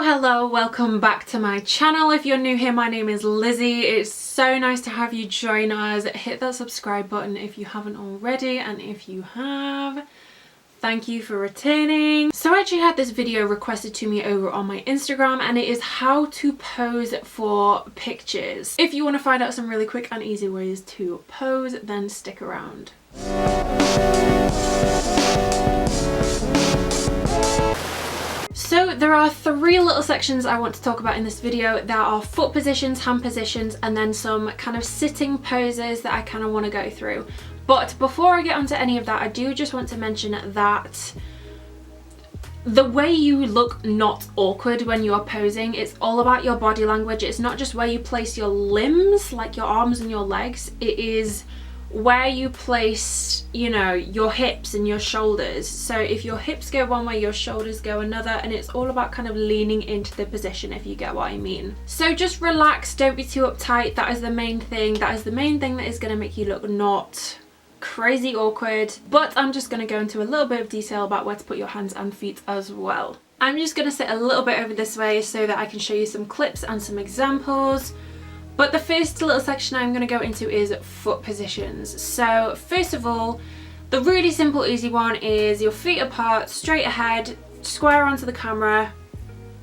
Hello, welcome back to my channel. If you're new here, my name is Lizzie. It's so nice to have you join us. Hit that subscribe button if you haven't already, and if you have, thank you for returning. So I actually had this video requested to me over on my Instagram, and it is how to pose for pictures. If you want to find out some really quick and easy ways to pose, then stick around. So there are three little sections I want to talk about in this video. There are foot positions, hand positions, and then some kind of sitting poses that I kind of want to go through. But before I get onto any of that, I do just want to mention that the way you look not awkward when you are posing, it's all about your body language. It's not just where you place your limbs, like your arms and your legs. It is where you place, you know, your hips and your shoulders. So if your hips go one way, your shoulders go another, and it's all about kind of leaning into the position, if you get what I mean. So just relax, don't be too uptight. That is the main thing. That is the main thing that is going to make you look not crazy awkward. But I'm just going to go into a little bit of detail about where to put your hands and feet as well. I'm just going to sit a little bit over this way so that I can show you some clips and some examples. But the first little section I'm going to go into is foot positions. So first of all, the really simple easy one is your feet apart, straight ahead, square onto the camera.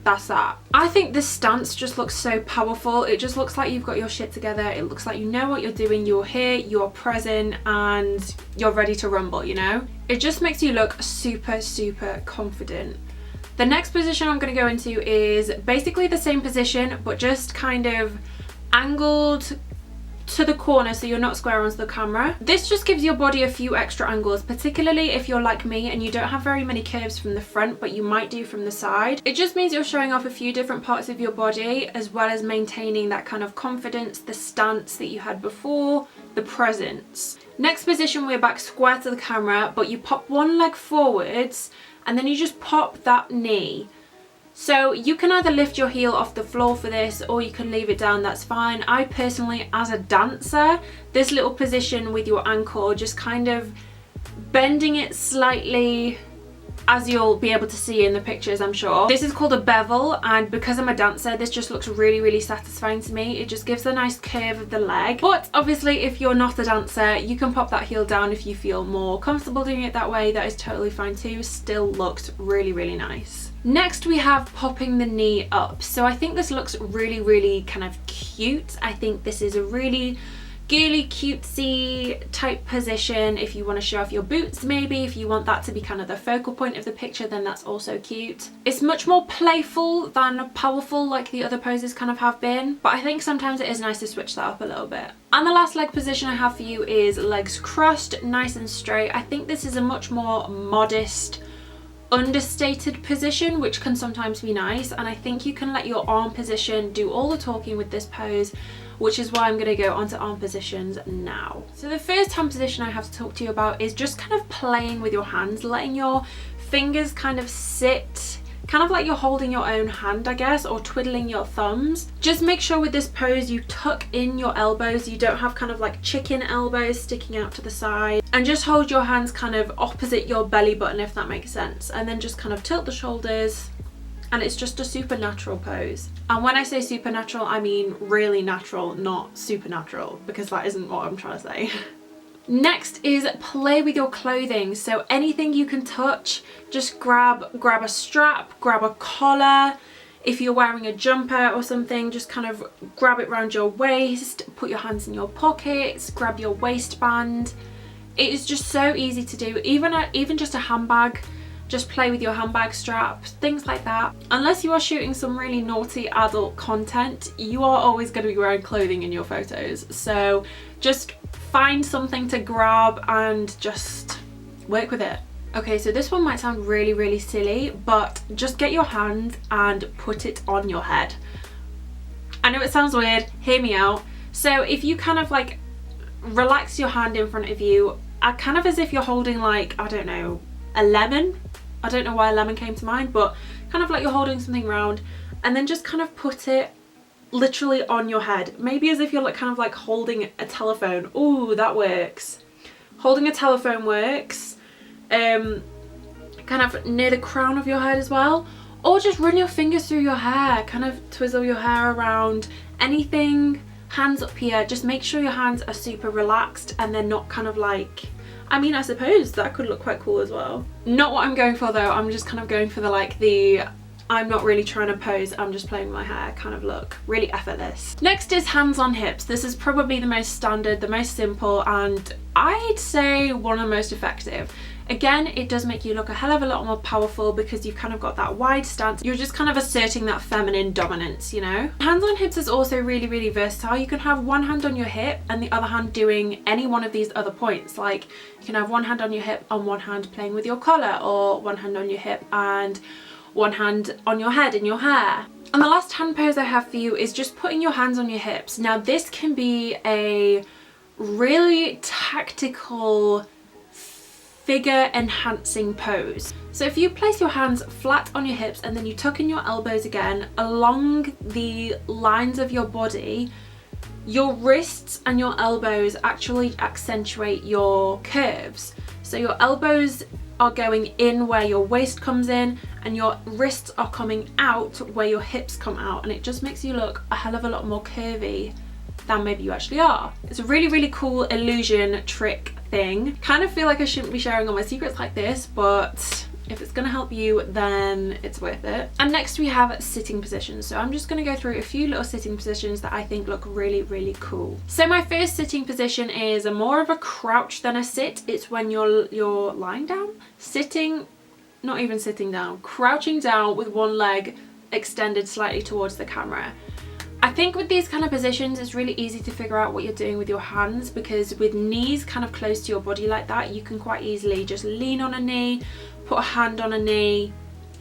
That's that. I think this stance just looks so powerful. It just looks like you've got your shit together. It looks like you know what you're doing. You're here, you're present, and you're ready to rumble, you know? It just makes you look super, super confident. The next position I'm going to go into is basically the same position, but just kind of angled to the corner so you're not square onto the camera. This just gives your body a few extra angles, particularly if you're like me and you don't have very many curves from the front, but you might do from the side. It just means you're showing off a few different parts of your body, as well as maintaining that kind of confidence, the stance that you had before, the presence. Next position, we're back square to the camera, but you pop one leg forwards and then you just pop that knee. So you can either lift your heel off the floor for this, or you can leave it down, that's fine. I personally, as a dancer, this little position with your ankle, just kind of bending it slightly, as you'll be able to see in the pictures, I'm sure. This is called a bevel, and because I'm a dancer, this just looks really, really satisfying to me. It just gives a nice curve of the leg. But obviously, if you're not a dancer, you can pop that heel down if you feel more comfortable doing it that way. That is totally fine too. Still looks really, really nice. Next, we have popping the knee up. So I think this looks really, really kind of cute. I think this is a really girly, cutesy type position. If you want to show off your boots, maybe if you want that to be kind of the focal point of the picture, then that's also cute. It's much more playful than powerful like the other poses kind of have been, but I think sometimes it is nice to switch that up a little bit. And the last leg position I have for you is legs crossed, nice and straight. I think this is a much more modest, understated position, which can sometimes be nice, and I think you can let your arm position do all the talking with this pose, which is why I'm going to go onto arm positions now. So the first hand position I have to talk to you about is just kind of playing with your hands, letting your fingers kind of sit kind of like you're holding your own hand, I guess, or twiddling your thumbs. Just make sure with this pose you tuck in your elbows. You don't have kind of like chicken elbows sticking out to the side, and just hold your hands kind of opposite your belly button, if that makes sense, and then just kind of tilt the shoulders, and it's just a supernatural pose. And when I say supernatural, I mean really natural, not supernatural, because that isn't what I'm trying to say. Next is play with your clothing. So anything you can touch, just grab a strap, grab a collar. If you're wearing a jumper or something, just kind of grab it around your waist, put your hands in your pockets, grab your waistband. It is just so easy to do. Even just a handbag, just play with your handbag strap, things like that. Unless you are shooting some really naughty adult content, you are always going to be wearing clothing in your photos. So just find something to grab and just work with it. Okay, so this one might sound really, really silly, but just get your hand and put it on your head. I know it sounds weird, hear me out. So if you kind of like relax your hand in front of you, kind of as if you're holding like, I don't know, a lemon. I don't know why a lemon came to mind, but kind of like you're holding something round, and then just kind of put it literally on your head. Maybe as if you're like kind of like holding a telephone. Ooh, that works. Holding a telephone works. Kind of near the crown of your head as well. Or just run your fingers through your hair, kind of twizzle your hair around, anything. Hands up here, just make sure your hands are super relaxed and they're not kind of like, I mean, I suppose that could look quite cool as well. Not what I'm going for though, I'm just kind of going for the I'm not really trying to pose, I'm just playing with my hair kind of look. Really effortless. Next is hands on hips. This is probably the most standard, the most simple, and I'd say one of the most effective. Again, it does make you look a hell of a lot more powerful because you've kind of got that wide stance. You're just kind of asserting that feminine dominance, you know? Hands on hips is also really, really versatile. You can have one hand on your hip and the other hand doing any one of these other points. Like you can have one hand on your hip and one hand playing with your collar, or one hand on your hip and one hand on your head in your hair. And the last hand pose I have for you is just putting your hands on your hips. Now this can be a really tactical figure enhancing pose. So if you place your hands flat on your hips and then you tuck in your elbows again along the lines of your body, your wrists and your elbows actually accentuate your curves. So your elbows are going in where your waist comes in and your wrists are coming out where your hips come out, and it just makes you look a hell of a lot more curvy than maybe you actually are. It's a really, really cool illusion trick thing. Kind of feel like I shouldn't be sharing all my secrets like this, but if it's gonna help you, then it's worth it. And next we have sitting positions. So I'm just gonna go through a few little sitting positions that I think look really, really cool. So my first sitting position is more of a crouch than a sit. It's when you're lying down, sitting, not even sitting down, crouching down with one leg extended slightly towards the camera. I think with these kind of positions, it's really easy to figure out what you're doing with your hands, because with knees kind of close to your body like that, you can quite easily just lean on a knee, put a hand on a knee,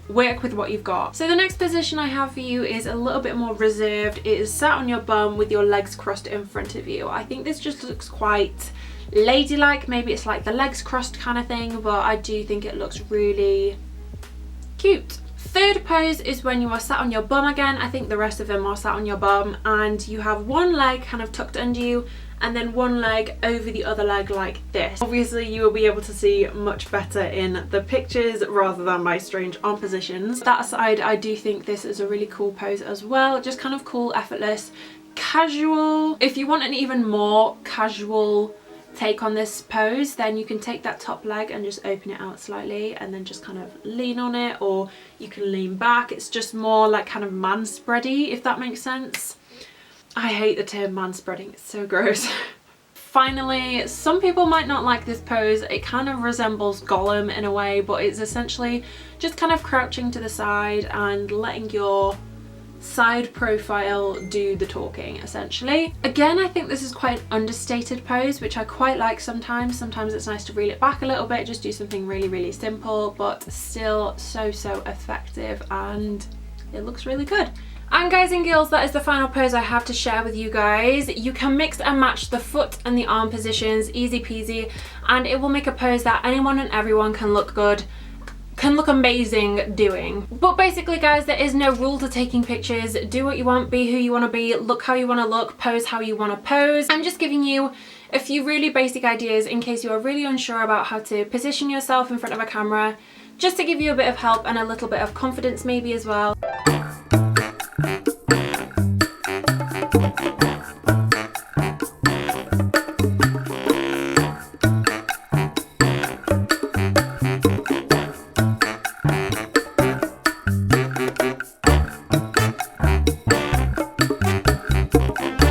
work with what you've got. So the next position I have for you is a little bit more reserved. It is sat on your bum with your legs crossed in front of you. I think this just looks quite ladylike. Maybe it's like the legs crossed kind of thing, but I do think it looks really cute. Third pose is when you are sat on your bum again. I think the rest of them are sat on your bum and you have one leg kind of tucked under you and then one leg over the other leg like this. Obviously you will be able to see much better in the pictures rather than my strange arm positions. That aside, I do think this is a really cool pose as well. Just kind of cool, effortless, casual. If you want an even more casual take on this pose, then you can take that top leg and just open it out slightly and then just kind of lean on it, or you can lean back. It's just more like kind of man spready, if that makes sense. I hate the term man spreading, it's so gross. Finally, some people might not like this pose. It kind of resembles Gollum in a way, but it's essentially just kind of crouching to the side and letting your side profile do the talking, essentially. Again, I think this is quite an understated pose, which I quite like sometimes. Sometimes it's nice to reel it back a little bit, just do something really, really simple, but still so effective, and it looks really good. And guys and girls, that is the final pose I have to share with you guys. You can mix and match the foot and the arm positions, easy peasy, and it will make a pose that anyone and everyone can look good, can look amazing doing. But basically guys, there is no rule to taking pictures. Do what you want, be who you want to be, look how you want to look, pose how you want to pose. I'm just giving you a few really basic ideas in case you are really unsure about how to position yourself in front of a camera, just to give you a bit of help and a little bit of confidence maybe as well.